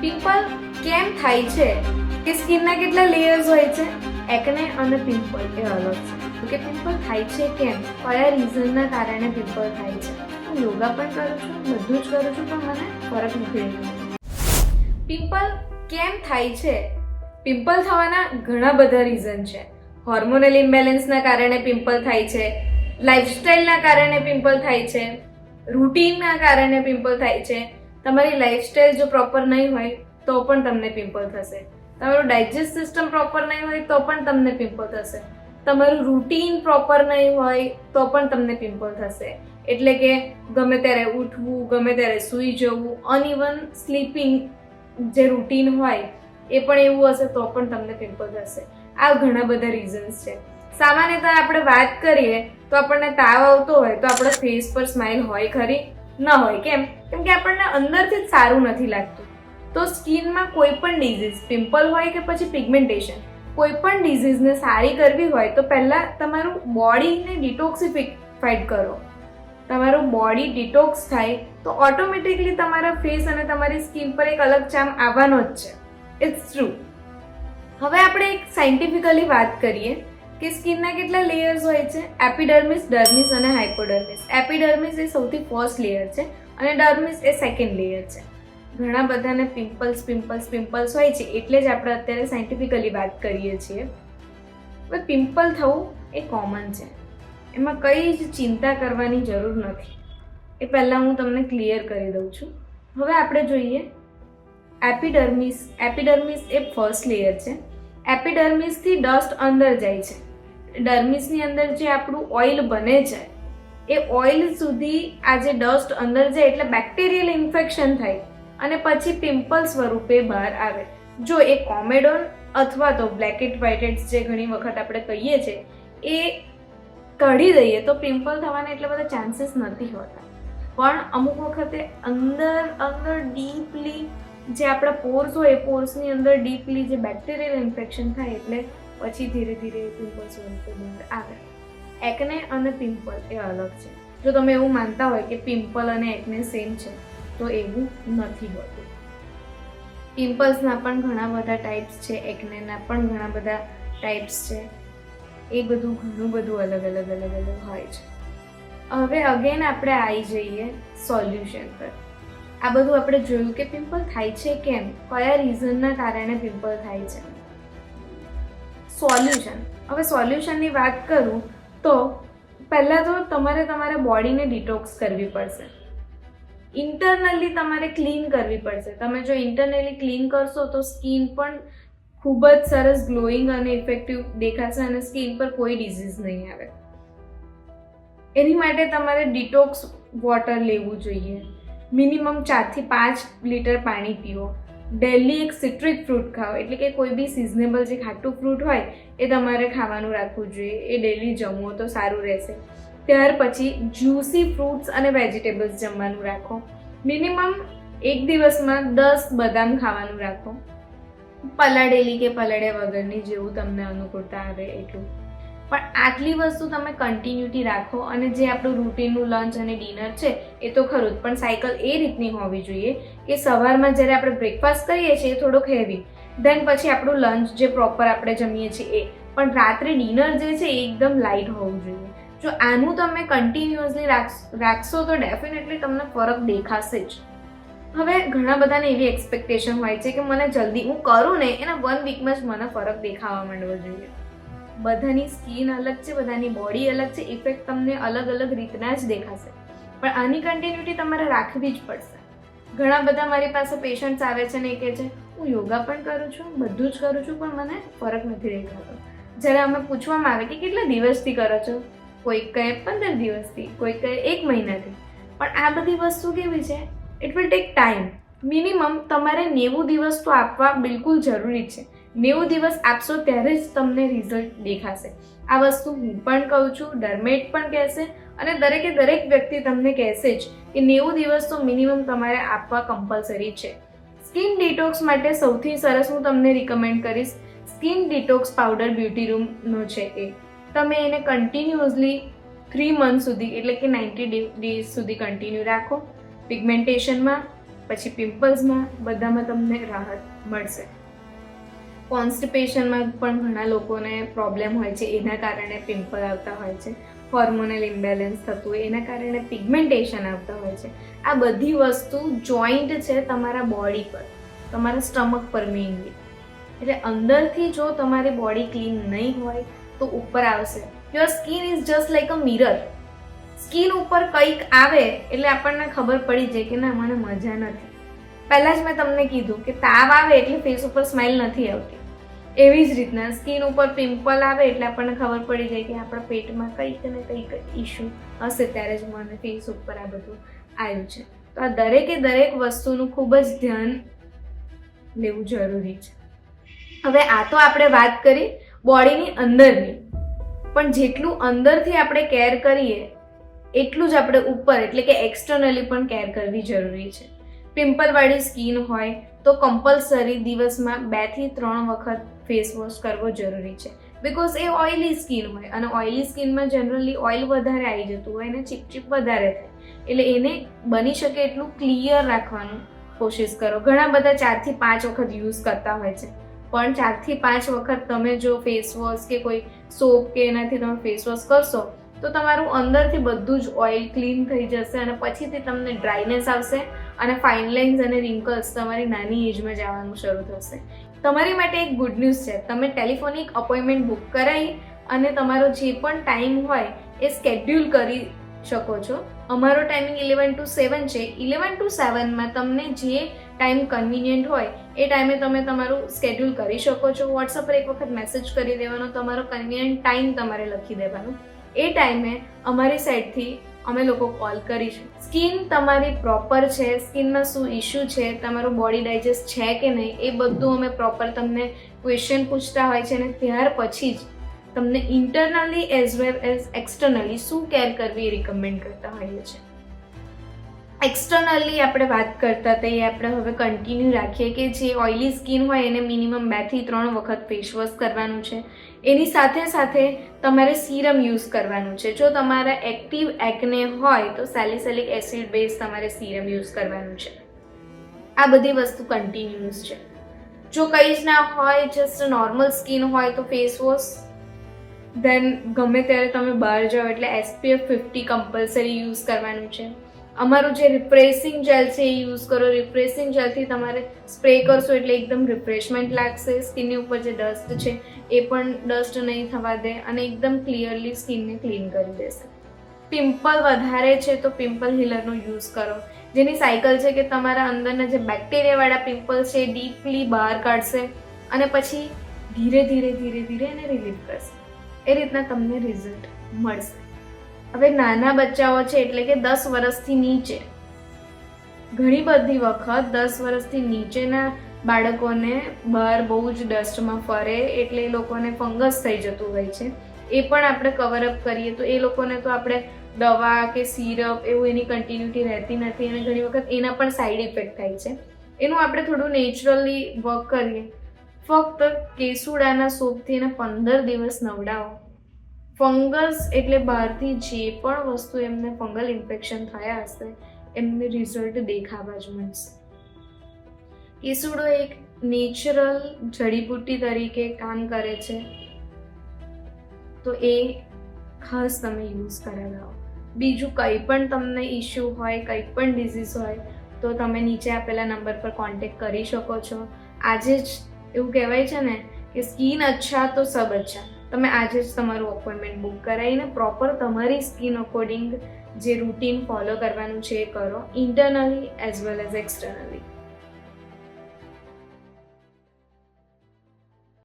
Pimple કેમ થાય છે કે સ્કિનના કેટલા લેયર્સ હોય છે? એકને અને પિમ્પલ એ અલગ છે. કે પિમ્પલ થાય છે કેમ, કયા રીઝનના કારણે પિમ્પલ થાય છે. હું યોગા પણ કરું છું, બધું જ કરું છું, પણ મને ફરક નથી રહેતો. પિમ્પલ કેમ થાય છે? પિમ્પલ થવાના ઘણા બધા રીઝન છે. હોર્મોનલ ઇમ્બેલેન્સના કારણે પિમ્પલ થાય છે, લાઇફસ્ટાઇલના કારણે પિમ્પલ થાય છે, રૂટીનના કારણે પિમ્પલ થાય છે. તમારી લાઇફસ્ટાઇલ જો પ્રોપર નહીં હોય તો પણ તમને પિમ્પલ થશે. તમારું ડાયજેસ્ટ સિસ્ટમ પ્રોપર નહીં હોય તો પણ તમને પિમ્પલ થશે. તમારું રૂટીન પ્રોપર નહીં હોય તો પણ તમને પિમ્પલ થશે. એટલે કે ગમે ત્યારે ઉઠવું, ગમે ત્યારે સૂઈ જવું, અનઇવન સ્લીપિંગ જે રૂટીન હોય એ પણ એવું હશે તો પણ તમને પિમ્પલ થશે. આ ઘણા બધા રીઝન્સ છે. સામાન્યતઃ આપણે વાત કરીએ તો આપણને તાવ આવતો હોય તો આપણા ફેસ પર સ્માઇલ હોય ખરી? ન હોય. કેમ? કેમ કે આપણને અંદરથી જ સારું નથી લાગતું. તો સ્કિનમાં કોઈ પણ ડિઝીઝ, પિમ્પલ હોય કે પછી પિગમેન્ટેશન, કોઈ પણ ડિઝીઝને સારી કરવી હોય તો પહેલાં તમારું બોડીને ડિટોક્સિફાઈડ કરો. તમારું બોડી ડિટોક્સ થાય તો ઓટોમેટિકલી તમારા ફેસ અને તમારી સ્કિન પર એક અલગ ચામ આવવાનો જ છે. It's true. હવે આપણે એક સાયન્ટિફિકલી વાત કરીએ કે સ્કિનના કેટલા લેયર્સ હોય છે. એપિડર્મિસ, ડર્મિસ અને હાઇપોડર્મિસ. એપિડર્મિસ એ સૌથી ફર્સ્ટ લેયર છે અને ડર્મિસ એ સેકન્ડ લેયર છે. ઘણા બધાને પિમ્પલ્સ હોય છે, એટલે જ આપણે અત્યારે સાયન્ટિફિકલી વાત કરીએ છીએ. હવે પિમ્પલ થવું એ કોમન છે, એમાં કંઈ જ ચિંતા કરવાની જરૂર નથી. એ પહેલાં હું તમને ક્લિયર કરી દઉં છું. હવે આપણે જોઈએ એપિડર્મિસ. એપિડર્મિસ એ ફર્સ્ટ લેયર છે. એપિડર્મિસથી ડસ્ટ અંદર જાય છે. ડર્મિસની અંદર જે આપણું ઓઇલ બને છે એ ઓઇલ સુધી આ જે ડસ્ટ અંદર જાય એટલે બેક્ટેરિયલ ઇન્ફેક્શન થાય અને પછી પિમ્પલ સ્વરૂપે બહાર આવે. જો એ કોમેડોન અથવા તો બ્લેકેટ વ્હાઇટેડ્સ જે ઘણી વખત આપણે કહીએ છીએ એ કાઢી દઈએ તો પિમ્પલ થવાના એટલા બધા ચાન્સીસ નથી હોતા. પણ અમુક વખતે અંદર ડીપલી જે આપણા પોર્સ હોય એ પોર્સની અંદર ડીપલી જે બેક્ટેરિયલ ઇન્ફેક્શન થાય એટલે પછી ધીરે ધીરે પિમ્પલ સ્વરૂપે બહાર આવે. એકને અને પિમ્પલ એ અલગ છે. જો તમે એવું માનતા હોય કે પિમ્પલ અને એકને સેમ છે તો એવું નથી હોતું. પિમ્પલ્સના પણ ઘણા બધા ટાઈપ્સ છે, એકનેના પણ ઘણા બધા ટાઈપ્સ છે. એ બધું ઘણું બધું અલગ હોય છે. હવે અગેન આપણે આવી જઈએ સોલ્યુશન પર. આ બધું આપણે જોયું કે પિમ્પલ થાય છે કેમ, કયા રીઝનના કારણે પિમ્પલ થાય છે. સોલ્યુશન. હવે સોલ્યુશનની વાત કરું તો પહેલાં તો તમારા બોડીને ડિટોક્સ કરવી પડશે. ઇન્ટરનલી તમારે ક્લીન કરવી પડશે. તમે જો ઇન્ટરનલી ક્લીન કરશો તો સ્કિન પણ ખૂબ જ સરસ ગ્લોઈંગ અને ઇફેક્ટિવ દેખાશે અને સ્કિન પર કોઈ ડિઝીઝ નહીં આવે. એની માટે તમારે ડિટોક્સ વોટર લેવું જોઈએ. મિનિમમ 4 થી 5 લીટર પાણી પીવો. ડેલી એક સિટ્રિક ફ્રૂટ ખાઓ, એટલે કે કોઈ બી સિઝનેબલ જે ખાટું ફ્રૂટ હોય એ તમારે ખાવાનું રાખવું જોઈએ. એ ડેલી જમો તો સારું રહેશે. ત્યાર પછી જ્યુસી ફ્રૂટ્સ અને વેજીટેબલ્સ જમવાનું રાખો. મિનિમમ એક દિવસમાં 10 બદામ ખાવાનું રાખો. પલાળેલી કે પલાળ્યા વગરની, જેવું તમને અનુકૂળતા આવે એટલું. પણ આટલી વસ્તુ તમે કન્ટિન્યુટી રાખો અને જે આપણું રૂટીનનું લંચ અને ડિનર છે એ તો ખરું જ, પણ સાયકલ એ રીતની હોવી જોઈએ કે સવારમાં જ્યારે આપણે બ્રેકફાસ્ટ કરીએ છીએ એ થોડોક હેવી, દેન પછી આપણું લંચ જે પ્રોપર આપણે જમીએ છીએ એ, પણ રાત્રે ડિનર જે છે એ એકદમ લાઇટ હોવું જોઈએ. જો આનું તમે કન્ટિન્યુઅસલી રાખશો તો ડેફિનેટલી તમને ફરક દેખાશે જ. હવે ઘણા બધાને એવી એક્સપેક્ટેશન હોય છે કે મને જલ્દી, હું કરું ને એના 1 વીકમાં જ મને ફરક દેખાવા માંડવો જોઈએ. બધાની સ્કિન અલગ છે, બધાની બોડી અલગ છે, ઇફેક્ટ તમને અલગ રીતના જ દેખાશે. પણ આની કન્ટિન્યુટી તમારે રાખવી જ પડશે. ઘણા બધા મારી પાસે પેશન્ટ્સ આવે છે ને એ કહે છે હું યોગા પણ કરું છું, બધું જ કરું છું, પણ મને ફરક નથી દેખાતો. જ્યારે અમે પૂછવામાં આવે કે કેટલા દિવસથી કરો છો, કોઈ કહે 15 દિવસથી, કોઈ કહે 1 મહિનાથી. પણ આ બધી વસ્તુ કેવી છે, it will take time. Minimum તમારે 90 દિવસ તો આપવા બિલકુલ જરૂરી છે. 90 દિવસ આપશો ત્યારે જ તમને રિઝલ્ટ દેખાશે. આ વસ્તુ હું પણ કહું છું, ડર્મેટ પણ કહેશે અને દરેક વ્યક્તિ તમને કહેશે જ કે 90 દિવસ તો મિનિમમ તમારે આપવા કમ્પલસરી છે. સ્કિન ડિટોક્સ માટે સૌથી સરસ હું તમને રિકમેન્ડ કરીશ સ્કિન ડિટોક્સ પાવડર બ્યુટી રૂમનો છે એ. તમે એને કન્ટિન્યુઅસલી 3 મંથ સુધી, એટલે કે 90 ડેઝ સુધી કન્ટિન્યુ રાખો. પિગમેન્ટેશનમાં પછી પિમ્પલ્સમાં બધામાં તમને રાહત મળશે. કોન્સ્ટિપેશનમાં પણ ઘણા લોકોને પ્રોબ્લેમ હોય છે, એના કારણે પિમ્પલ આવતા હોય છે. હોર્મોનલ ઇમ્બેલેન્સ થતું હોય એના કારણે પિગમેન્ટેશન આવતા હોય છે. આ બધી વસ્તુ જોઈન્ટ છે તમારા બોડી પર, તમારા સ્ટમક પર મેઇનલી. એટલે અંદરથી જો તમારી બોડી ક્લીન નહીં હોય તો ઉપર આવશે. Your skin is just like a mirror. Skin ઉપર કંઈક આવે એટલે આપણને ખબર પડી જાય કે ના, મને મજા નથી. પહેલાં જ મેં તમને કીધું કે તાવ આવે એટલે ફેસ ઉપર સ્માઇલ નથી આવતી. એવી જ રીતના સ્કિન ઉપર પિમ્પલ આવે એટલે આપણને ખબર પડી જાય કે આપણા પેટમાં કંઈક ને કંઈક ઇશ્યુ હશે, ત્યારે જ મને ફેસ ઉપર આ બધું આવ્યું છે. તો આ દરેકે દરેક વસ્તુનું ખૂબ જ ધ્યાન લેવું જરૂરી છે. હવે આ તો આપણે વાત કરી બોડીની અંદરની, પણ જેટલું અંદરથી આપણે કેર કરીએ એટલું જ આપણે ઉપર એટલે કે એક્સટર્નલી પણ કેર કરવી જરૂરી છે. પિમ્પલવાળી સ્કિન હોય તો કમ્પલસરી દિવસમાં 2 થી 3 વખત ફેસ વોશ કરવો જરૂરી છે. બિકોઝ એ ઓઇલી સ્કિન હોય અને ઓઇલી સ્કિનમાં જનરલી ઓઇલ વધારે આવી જતું હોય અને ચીપચીપ વધારે થાય. એટલે એને બની શકે એટલું ક્લિયર રાખવાનું કોશિશ કરો. ઘણા બધા 4 થી 5 વખત યુઝ કરતા હોય છે, પણ 4 થી 5 વખત તમે જો ફેસ વોશ કે કોઈ સોપ કે એનાથી તમે ફેસ વોશ કરશો તો તમારું અંદરથી બધું જ ઓઇલ ક્લીન થઈ જશે અને પછીથી તમને ડ્રાયનેસ આવશે અને ફાઇન લાઇન્સ અને રિંકલ્સ તમારી નાની એજમાં જ આવવાનું શરૂ થશે. તમારી માટે એક ગુડ ન્યૂઝ છે, તમે ટેલિફોનિક અપોઇન્ટમેન્ટ બુક કરાવી અને તમારો જે પણ ટાઈમ હોય એ સ્કેડ્યુલ કરી શકો છો. અમારો ટાઈમિંગ 11 to 7 છે. 11 to 7માં તમને જે ટાઈમ કન્વિનિયન્ટ હોય એ ટાઈમે તમે તમારું સ્કેડ્યુલ કરી શકો છો. વોટ્સઅપ પર એક વખત મેસેજ કરી દેવાનો, તમારો કન્વિનિયન્ટ ટાઈમ તમારે લખી દેવાનો. એ ટાઈમે અમારી સાઈડથી અમે લોકો કોલ કરીશું. સ્કિન તમારી પ્રોપર છે, સ્કિનમાં શું ઇશ્યુ છે, તમારું બોડી ડાયજેસ્ટ છે કે નહીં, એ બધું અમે પ્રોપર તમને ક્વેશ્ચન પૂછતા હોય છે અને ત્યાર પછી જ તમને internally as well as externally શું કેર કરવી એ રિકમેન્ડ કરતા હોઈએ છીએ. એક્સટર્નલી આપણે વાત કરતા હતા એ આપણે હવે કન્ટિન્યુ રાખીએ કે જે ઓઇલી સ્કિન હોય એને મિનિમમ 2 થી 3 વખત ફેસ વોશ કરવાનું છે. એની સાથે સાથે તમારે સીરમ યુઝ કરવાનું છે. જો તમારા એક્ટિવ એકને હોય તો સેલિસિલિક એસિડ બેઝ તમારે સીરમ યુઝ કરવાનું છે. આ બધી વસ્તુ કન્ટિન્યુઅસ છે. જો કંઈ જ ના હોય, જસ્ટ નોર્મલ સ્કિન હોય તો ફેસ વોશ દેન ગમે ત્યારે તમે બહાર જાઓ એટલે SPF 50 કમ્પલસરી યુઝ કરવાનું છે. અમારું જે રિફ્રેશિંગ જેલ છે એ યુઝ કરો. રિફ્રેશિંગ જેલથી તમારે સ્પ્રે કરશો એટલે એકદમ રિફ્રેશમેન્ટ લાગશે. સ્કિનની ઉપર જે ડસ્ટ છે એ પણ ડસ્ટ નહીં થવા દે અને એકદમ ક્લિયરલી સ્કિનને ક્લીન કરી દેશે. પિમ્પલ વધારે છે તો પિમ્પલ હિલરનો યુઝ કરો, જેની સાયકલ છે કે તમારા અંદરના જે બેક્ટેરિયાવાળા પિમ્પલ છે એ ડીપલી બહાર કાઢશે અને પછી ધીરે ધીરે ધીરે ધીરે એને રિલીવ કરશે. એ રીતના તમને રિઝલ્ટ મળશે. હવે નાના બચ્ચાઓ છે એટલે કે 10 વર્ષથી નીચે, ઘણી બધી વખત 10 વર્ષથી નીચેના બાળકોને બહાર બહુ જ ડસ્ટમાં ફરે એટલે એ લોકોને ફંગસ થઈ જતું હોય છે. એ પણ આપણે કવરઅપ કરીએ તો એ લોકોને તો આપણે દવા કે સિરપ એવું એની કન્ટિન્યુટી રહેતી નથી અને ઘણી વખત એના પણ સાઈડ ઇફેક્ટ થાય છે. એનું આપણે થોડું નેચરલી વર્ક કરીએ. ફક્ત કેસુડાના સોપથી એને 15 દિવસ નવડાવો. ફંગસ એટલે બહારથી જે પણ વસ્તુ એમને ફંગલ ઇન્ફેક્શન થયા હશે એમને રિઝલ્ટ દેખાવા જ મળશે. કેસુડો એક નેચરલ જડીબુટ્ટી તરીકે કામ કરે છે, તો એ ખાસ તમે યુઝ કરાવડાવો. બીજું કંઈ પણ તમને ઇશ્યુ હોય, કંઈ પણ ડિઝીઝ હોય તો તમે નીચે આપેલા નંબર પર કોન્ટેક્ટ કરી શકો છો. આજે જ એવું કહેવાય છે ને કે સ્કિન અચ્છા તો સબ અચ્છા. તમે આજે જ તમારું અપોઇન્ટમેન્ટ બુક કરાવીને પ્રોપર તમારી સ્કિન અકોર્ડિંગ જે રૂટીન ફોલો કરવાનું છે એ કરો, internally as well as externally.